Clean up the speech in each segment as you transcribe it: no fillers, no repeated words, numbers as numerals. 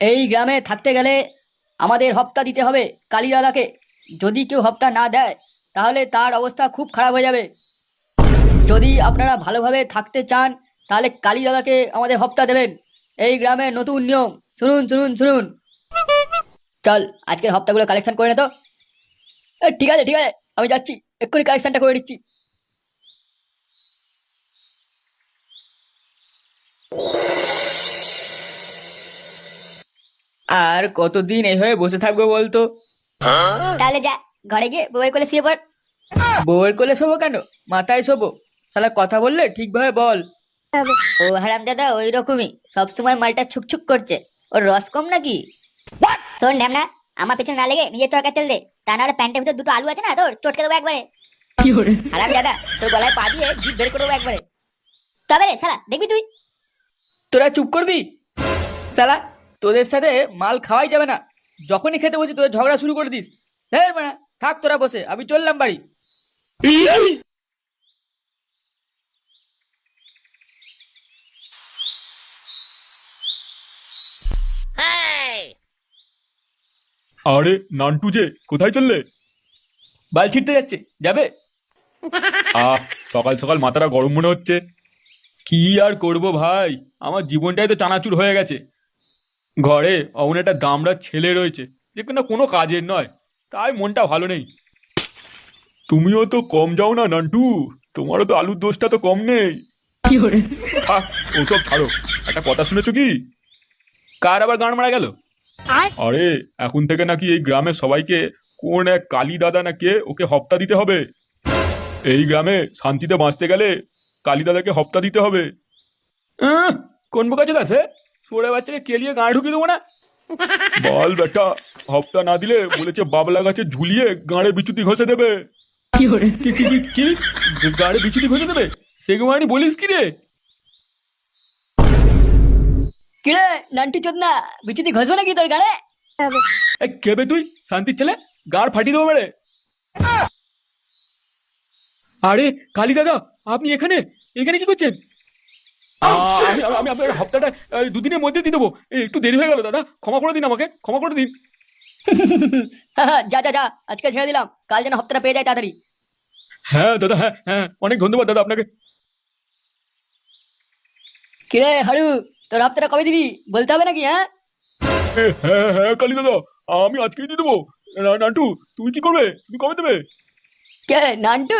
এই গ্রামে থাকতে গেলে আমাদের হপ্তা দিতে হবে কালী দাদাকে। যদি কেউ হপ্তা না দেয় তাহলে তার অবস্থা খুব খারাপ হয়ে যাবে। যদি আপনারা ভালোভাবে থাকতে চান তাহলে কালী দাদাকে আমাদের হপ্তা দেবেন। এই গ্রামে নতুন নিয়ম, শুনুন শুনুন শুনুন। চল আজকের হপ্তাগুলো কালেকশন করে নে তো। ঠিক আছে ঠিক আছে, আমি যাচ্ছি, এক্ষুনি কালেকশনটা করে দিচ্ছি। আর কতদিন এইভাবে বসে থাকবো বলতো? তাহলে যা, ঘরে গিয়ে বউয়ের কোলে শুয়ে পড়। বউয়ের কোলে শোবো কেন? মাথায় শোবো। তাহলে কথা বললে ঠিকভাবে বল। ও হারামজাদা ওই রকমই, সবসময় মালটা ছুকছুক করছে। ওর রস কম নাকি? শোন ঢ্যামনা, আমার পেছনে না লেগে নিজের চরকায় তেল দে, তা নাহলে প্যান্টের ভিতর দুটো আলু আছে না তোর, চটকে দেবো একবারে। হারামজাদা তোর গলায় পা দিয়ে জিভ বের করে দেবো একবারে। তবে রে শালা, দেখবি তুই। তোরা চুপ করবি? শালা, তোদের সাথে মাল খাওয়াই যাবে না। যখনই খেতে বলছি তোদের ঝগড়া শুরু করে দিস। হ্যাঁ মানে থাক তোরা বসে, আমি চললাম বাড়ি। আরে নান্টু যে কোথায় চললে? বাল ছিটতে যাচ্ছে, যাবে? আহ, সকাল সকাল মাথাটা গরম মনে হচ্ছে। কি আর করব ভাই, আমার জীবনটাই তো চানাচুর হয়ে গেছে। ঘরে অমন একটা দামড়া ছেলে রয়েছে যে কিনা কোনো কাজের নয়, তাই মনটা ভালো নেই। তুমিও তো কম যাও না নান্টু, তোমারও তো আলুর দোষটা তো কম নেই। থাক ওসব ছাড়ো, একটা কথা শুনেছো কি? কার আবার গান মারা গেল? আরে এখন থেকে নাকি এই গ্রামের সবাইকে কোন এক কালী দাদা না কে ওকে হপ্তা দিতে হবে। এই গ্রামে শান্তিতে বাঁচতে গেলে কালী দাদাকে হপ্তা দিতে হবে। কোন বোকা চোদা সে? সোরে বাচ্চাকে কেলিয়ে গাঁ ঢুকিয়ে দেবো না? বল বেটা, হপ্তা না দিলে বলেছে বাবলা গাছে ঝুলিয়ে গাঁড়ে বিচুতি ঘষে দেবে। কি কি কি কি কি? গাড়ি বিচুতি ঘষে দেবে? সেগুমানি বলিস কি রে? কিরে নান্টি চোদনা, বিচুতি ঘষবে নাকি তোর গাড়ে? কেবে তুই শান্তির ছেলে, গাঁড় ফাটিয়ে দেবো মেরে। আরে কালী দাদা, আপনি এখানে এখানে কি করছেন? আমি আমি আপনার হপ্তাটা দুদিনের মধ্যে দিয়ে দেবো। একটু দেরি হয়ে গেল দাদা, ক্ষমা করে দিন, আমাকে ক্ষমা করে দিন। যা যা যা, আজকে ছেড়ে দিলাম, কাল যেন হপ্তাটা পেয়ে যায় তাড়াতাড়ি। হ্যাঁ দাদা, হ্যাঁ হ্যাঁ, অনেক ধন্যবাদ দাদা আপনাকে। কিরে হাড়ু, তোর হপ্তাটা কবে দিবি বলতে হবে নাকি? হ্যাঁ হ্যাঁ হ্যাঁ কালী দাদা, আমি আজকেই দিয়ে দেবো। নান্টু তুমি কি করবে, তুমি কবে দেবে? কে নান্টু?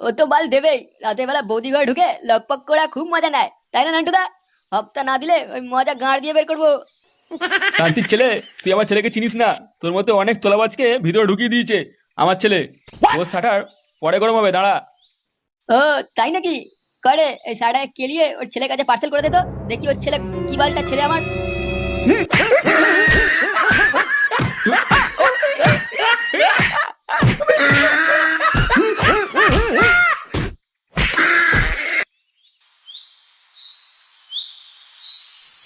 ও তো বাল দেবেই, রাতের বেলা বৌদি ঘরে ঢুকে লকপক করা খুব মজা নেয়, তাই না নান্টুদা? হপ্তা না দিলে ওই মজা গাঁড় দিয়ে বের করবো। শান্তির ছেলে, তুই আমার ছেলেকে চিনিস না, তোর মতো অনেক তোলাবাজকে ভিতরে ঢুকিয়ে দিয়েছে আমার ছেলে। ওর শাটার পরে গরম হবে, দাঁড়া। ও তাই নাকি? করে এই শাড়া কেলিয়ে ওর ছেলের কাছে পার্সেল করে দে তো, দেখি ওর ছেলে কি বালটা ছেলে আমার।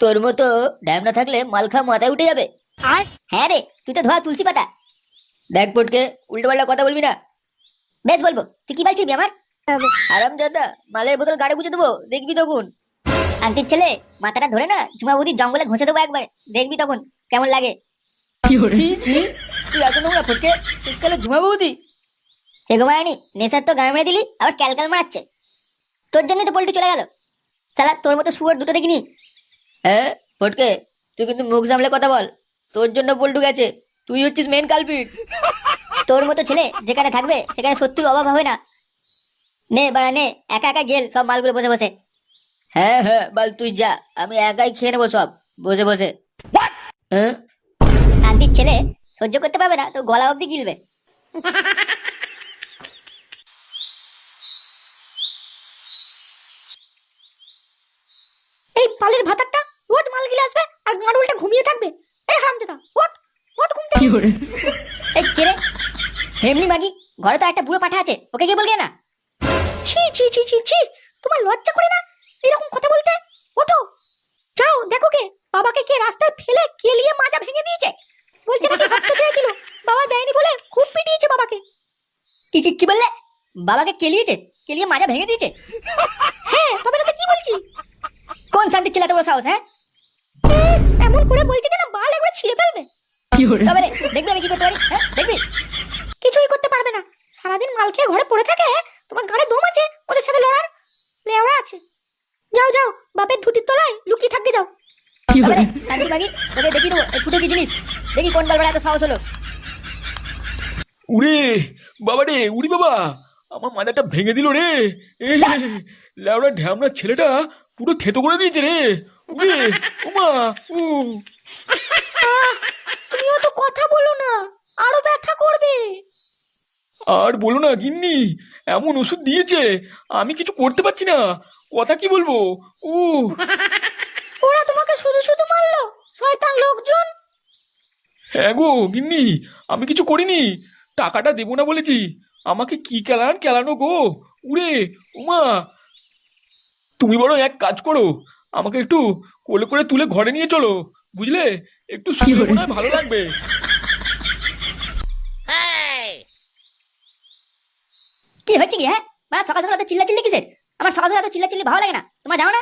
তোর মতো ড্যাম না থাকলে মালখা মাথায় উঠে যাবে। হ্যাঁ রে, তুই তো ধোয়া তুলসী পাতা। দেখ পটকে, উল্টো পাল্টা কথা বলবি না। বেশ বলবো, তুই কি বলছিস আমার? আরাম দাদা, মালের বোতল গাড়ি বুঝে দেবো, দেখবি তখন। আন্টির ছেলে, মাথাটা ধরে না ঝুমা বৌদির জঙ্গলে ঘষে দেবো একবার, দেখবি তখন কেমন লাগে। ছি ছি, তুই এত নোংরা ফটকে, শেষকালে ঝুমা বৌদি। সেগো মারানি, নেশার তো গান মেরে দিলি, আবার ক্যালকাল মারাচ্ছে। তোর জন্যই তো পল্টু চলে গেল। শালা তোর মতো শুয়োর দুটো দেখিনি। হ্যাঁ ফটকে, তুই কিন্তু মুখ সামলে কথা বল। তোর জন্য পল্টু গেছে, তুই হচ্ছিস মেন কালপিট। তোর মতো ছেলে যেখানে থাকবে সেখানে শত্রুর অভাব হবে না। নে বাড়া নে, একা একা গেল সব মালগুলো বসে বসে। হ্যাঁ হ্যাঁ বল, তুই যা, আমি একাই খেয়ে নেবো সব বসে বসে। হ্যাঁ শান্তির ছেলে সহ্য করতে পারবে না তো গলা অবধি গিলবে। এই পালের ভাতারটা রোজ মাল গিলে আসবে আর গাঁড়ুলটা ঘুমিয়ে থাকবে। এই হারামজাদা, ওঠ ওঠ ঘুম থেকে। এই কে রে? এমনি মাগি, ঘরে তো একটা বুড়ো পাঠা আছে, ওকে গিয়ে বলগে না? ছি ছি ছি ছি ছি, তোমার লজ্জা করে না এরকম কথা বলতে? ওঠো, যাও দেখো কে বাবাকে কে রাস্তায় ফেলে কেলিয়ে মাজা ভেঙে দিয়েছে। বলছে নাকি হপ্তা চেয়েছিল, বাবা দেয়নি বলে খুব পিটিয়েছে বাবাকে। কি কি কি বললে? বাবাকে কেলিয়েছে? কেলিয়ে মাজা ভেঙে দিয়েছে? হ্যাঁ, তবে না তো কি বলছি? কোন শান্তির ছেলে এত বড় সাহস? হ্যাঁ এমন করে বলছে যেন তবে রে, দেখবি আমি কি করতে পারি, হ্যাঁ দেখবি? কিছুই করতে পারবে না, সারাদিন মাল খেয়ে ঘরে পড়ে থাকে। তোমার ঘরে দম আছে ওদের সাথে লড়ার? লেওড়া আছে। যাও যাও, বাপের ধুতির তলায় লুকিয়ে থাকবে যাও। তবে রে, শান্তি মাগি, তোকে দেখিয়ে দেবো এই ফুটো কি জিনিস। দেখি কোন বালবেলা এত সাহস হলো। উড়ে বাবা রে, উড়ি বাবা, আমার মাথাটা ভেঙে দিল রে। এ লেওড়া ঢ্যামনা ছেলেটা পুরো থেতো করে দিয়েছে রে। উড়ে উমা উ তুমিও তো কথা বলো না, আরো ব্যথা করবে। আর বলো না গিন্নি, এমন ওষুধ দিয়েছে আমি কিছু করতে পারছি না, কথা কি বলবো। উ ওরা তোমাকে শুধু শুধু মারলো, শয়তান লোকজন। হ্যাঁ গো গিন্নি, আমি কিছু করিনি, টাকাটা দেবো না বলেছি, আমাকে কি কেলানো গো। উড়ে উমা, তুমি বড় এক কাজ করো, আমাকে একটু কোলে করে তুলে ঘরে নিয়ে চলো, বুঝলে, একটু শুয়ে মনে হয় ভালো লাগবে। কি হচ্ছে কি, হ্যাঁ? মা সকাল সকাল এত চিল্লা চিল্লি কিসের? আমার সকাল সকাল এত চিল্লা চিল্লি ভালো লাগে না, তোমার যাও না?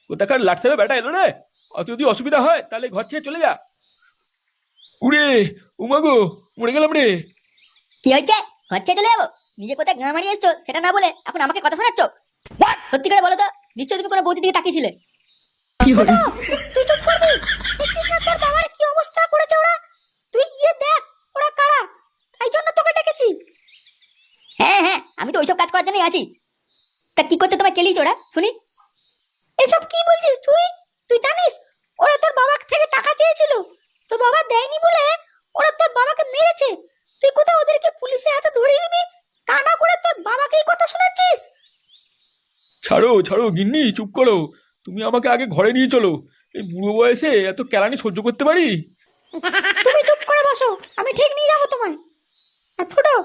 কোথাকার লাটসাবে বেটা এলো রে, অত যদি অসুবিধা হয় তাহলে ঘর ছেড়ে চলে যা। উড়ে উমা গো, মরে গেলাম রে। কি হচ্ছে? হচ্ছে চলে যাবো? নিজে কোথায় গাঁ মারিয়ে এসছো সেটা না বলে এখন আমাকে কথা শোনাচ্ছ? সত্যি করে বলো তো, নিশ্চয়ই তুমি কোনো বৌদি দিকে তাকিয়েছিলে। ফুটো, তুই চুপ করবি? দেখছিস না তোর বাবার কি অবস্থা করেছে ওরা? তুই গিয়ে দেখ ওরা কারা, তাই জন্য তোকে ডেকেছি। হ্যাঁ হ্যাঁ, আমি তো ওইসব কাজ করার জন্যই আছি। তা কি করতে তোমায় কেলিয়েছে ওরা শুনি? এসব কি বলছিস তুই? তুই জানিস ওরা তোর বাবা থেকে টাকা চেয়েছিল, তোর বাবা দেয়নি বলে ওরা তোর বাবাকে মেরেছে। তুই কোথাও ওদেরকে পুলিশের হাতে ধরিয়ে দিবি, তা না করে তোর বাবাকে এই কথা শোনাচ্ছিস? ছাড়ো ছাড়ো গিন্নি, চুপ করো, তুমি আমাকে আগে ঘরে নিয়ে চলো, এই বুড়ো বয়সে এত কেলানি সহ্য করতে পারি? তুমি চুপ করে বসো, আমি ঠিক নিয়ে যাবো তোমায়। আর ফুটো,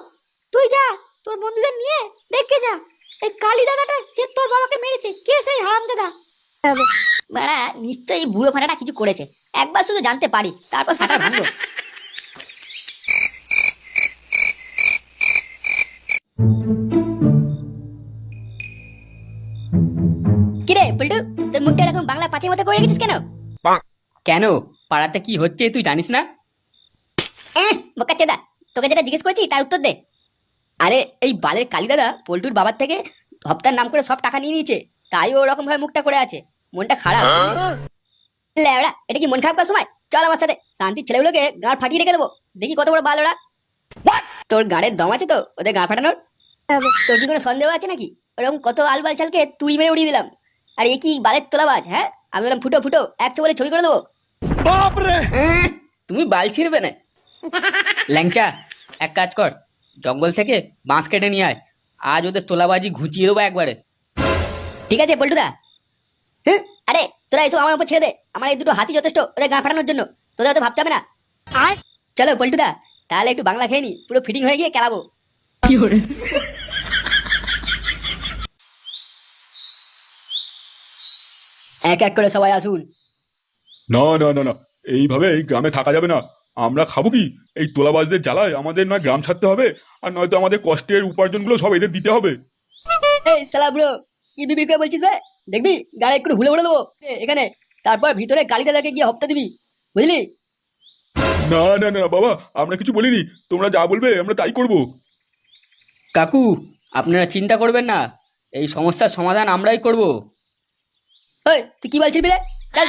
তুই যা তোর বন্ধুদের নিয়ে দেখে যা এই কালী দাদাটা যে তোর বাবাকে মেরেছে, কে সেই হারামজাদা। বাড়া নিশ্চয়ই বুড়ো ফাটাটা কিছু করেছে, একবার শুধু জানতে পারি তারপর সাটা ভাঙবো। কিরে পল্টু, তোর মুখটা এরকম বাংলা পাঁচের মতো করে রেখেছিস কেন? কেন, পাড়াতে কি হচ্ছে তুই জানিস না? বোকাচোদা, তোকে যেটা জিজ্ঞেস করেছি তার উত্তর দে। আরে এই বালের কালী দাদা পল্টুর বাবার থেকে হপ্তার নাম করে সব টাকা নিয়ে নিয়েছে, তাই ওরকম ভাবে মুখটা করে আছে, মনটা খারাপ। লেওড়া, এটা কি মন খারাপ করার সময়? চল আমার সাথে, শান্তির ছেলেগুলোকে গাঁড় ফাটিয়ে রেখে দেবো, দেখি কত বড় বাল ওরা। তোর গাড়ের দম আছে তো ওদের গা ফাটানোর? তোর কি কোনো সন্দেহ আছে নাকি? ওরকম কত আলবাল চালকে তুই মেরে উড়িয়ে দিলাম, আর এ কি বালের তোলাবাজ? হ্যাঁ, আমি বললাম ফুটো ফুটো, একশো বলে ছবি করে দেবো। তুমি বাল ছিড়বে না। ল্যাংচা, এক কাজ কর, জঙ্গল থেকে বাঁশ কেটে নিয়ে আয়, আজ ওদের তোলাবাজি ঘুচিয়ে দেবো একবারে। ঠিক আছে পল্টুদা। হ্যাঁ, আরে তোরা এসব আমার উপর ছেড়ে দে, আমার এই দুটো হাতি যথেষ্ট ওদের গা ফাটানোর জন্য, তোদের তো ভাবতে হবে না। চলো পল্টুদা, তাহলে একটু বাংলা খেয়ে নি, পুরো ফিটিং হয়ে গিয়ে খেলাবো। এক এক করে সবাই আসুন। না না না না, এইভাবে এই গ্রামে থাকা যাবে না, আমরা খাবো কি? এই তোলাবাজদের জ্বালায় আমাদের নয় গ্রাম ছাড়তে হবে, আর নয়তো আমাদের কষ্টের উপার্জনগুলো সব এদের দিতে হবে। এই শালা বুড়ো, কি বিবি করে বলছিস রে? দেখবি গাড়ি একটু ভুলে ভুলে দেবো এখানে, তারপর ভিতরে কালী দাদাকে গিয়ে হপ্তা দিবি, বুঝলি? না না না বাবা, আমরা কিছু বলিনি, তোমরা যা বলবে আমরা তাই করবো। কাকু, আপনারা চিন্তা করবেন না, এই সমস্যার সমাধান আমরাই করব। ওই তুই কি বলছিস রে? চল।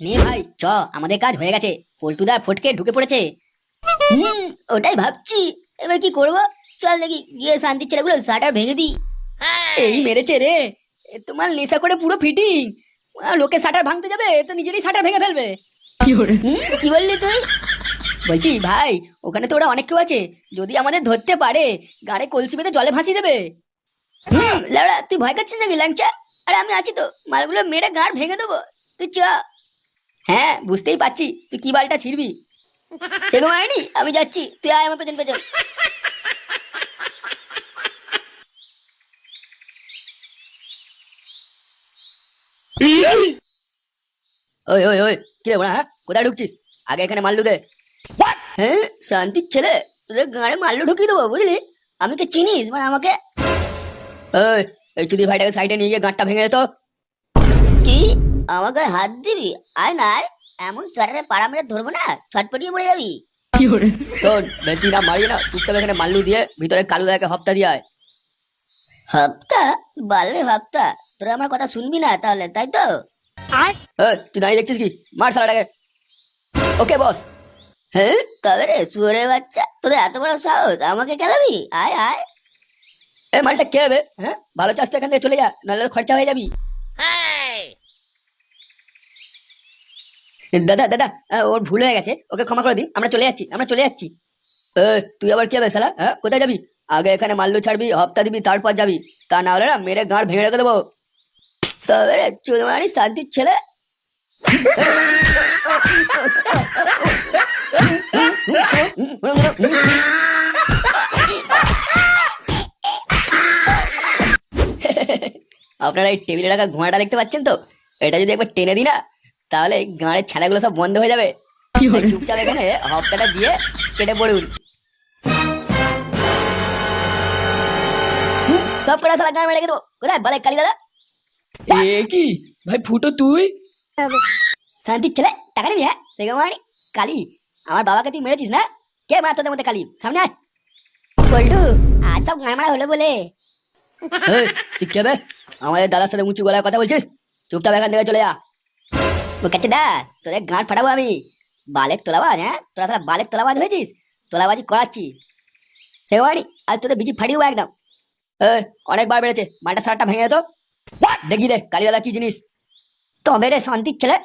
নে ভাই চ, আমাদের কাজ হয়ে গেছে, পল্টুদা ফটকে ঢুকে পড়েছে। ওটাই ভাবছি এবার কি করব। চল দেখি গিয়ে শান্তির ছেলেগুলো শাটার ভেঙে দিই। এই মেরেছে রে, এ তোমার নেশা করে পুরো ফিটিং, লোকে শাটার ভাঙতে যাবে এ তো নিজেরই শাটার ভেঙে ফেলবে। কি বললি তুই? বলছি ভাই, ওখানে তো ওরা অনেক কেউ আছে, যদি আমাদের ধরতে পারে গাড়ি কলসি বেঁধে জলে ভাসিয়ে দেবে। লেওড়া, তুই ভয় করছিস নাকি ল্যাংচা? আরে আমি আছি তো, মালগুলো মেরে গাড় ভেঙে দেবো, তুই চ। হ্যাঁ বুঝতেই পারছি তুই কি বালটা ছিড়বি। সেরকম হয়নি, আমি যাচ্ছি, তুই আয় আমার পেছন পেছন। ওই ওই ওই, কি রে বড়া, হ্যাঁ কোথায় ঢুকছিস? আগে এখানে মাল্লু দে। হ্যাঁ শান্তির ছেলে, তোদের গাঁড়ে মাল্লু ঢুকিয়ে দেবো বুঝলি? আমি কে চিনিস মানে আমাকে? এই, এই চুদি ভাইটাকে সাইডে নিয়ে গিয়ে গাঁটটা ভেঙে যেত। কি আমাকে হাত দিবি? আয় না আয়, এমন স্যারের পাড়া মেরে ধরবো না, ছটপটিয়ে পড়ে যাবি। শোন, বেশি না মারিয়ে না, চুপচাপ এখানে মাল্লু দিয়ে ভিতরে কালু দাদাকে হপ্তা দিয়ে আয়। হপ্তা? বালরে হপ্তা, তোরা আমার কথা শুনবি না তাহলে, তাই তো? এই, তুই দাঁড়িয়ে দেখছিস কি? মার শালাটাকে। ওকে বস। হ্যাঁ তবে রে শুয়োরের বাচ্চা, তোদের এত বড় সাহস আমাকে খেলাবি? আয় আয়। এ মালটা কে হবে? হ্যাঁ, ভালো চাষ তো এখান থেকে চলে যা, নাহলে খরচা হয়ে যাবি। দাদা দাদা, ওর ভুল হয়ে গেছে, ওকে ক্ষমা করে দিন, আমরা চলে যাচ্ছি, আমরা চলে যাচ্ছি। তুই আবার কি হবে শালা? হ্যাঁ, কোথায় যাবি? আগে এখানে মাল্লু ছাড়বি, হপ্তা দিবি, তারপর যাবি। তা না হলে না মেরে গাঁড় ভেঙে রেখে দেবো। তবে রে চুদমানি শান্তির ছেলে। আপনারা এই টেবিলে রাখা ঘোড়াটা দেখতে পাচ্ছেন তো? এটা যদি একবার টেনে দিই না, তাহলে এই গাঁড়ের ছানাগুলো সব বন্ধ হয়ে যাবে। তাই চুপচাপ এখানে হপ্তাটা দিয়ে কেটে পড়ুন। সব করে সালা গান মেরে দেবো। কোথায় বলে কালী দাদা? এ কি ভাই, ফুটো তুই? শান্তির ছেলে, টাকা নিবি? হ্যাঁ সেগমানি কালী, আমার বাবাকে তুই মেরেছিস না? কে মারা তোদের মধ্যে কালী? সামনে আয়। পল্টু, আজ সব গান মারা হলো বলে। এই, তুই কে বে? আমাদের দাদার সাথে উঁচু গলায় কথা বলছিস? চুপচাপ এখান থেকে চলে যা। বুকাচ্ছে দা, তোদের গাঁট ফাটাবো আমি। বালেক তোলাবাজ, হ্যাঁ তোরা সালা বালেক তোলাবাজ হয়েছিস, তোলাবাজি করাচ্ছি সেগমানি। আজ তোদের বিচি ফাটিয়ে দেবো একদম। অনেকবার বেড়েছে, মালটা সারটা ভেঙে যেত। দেখি দে কালী দাদা কি জিনিস। তবে রে শান্তির ছেলে।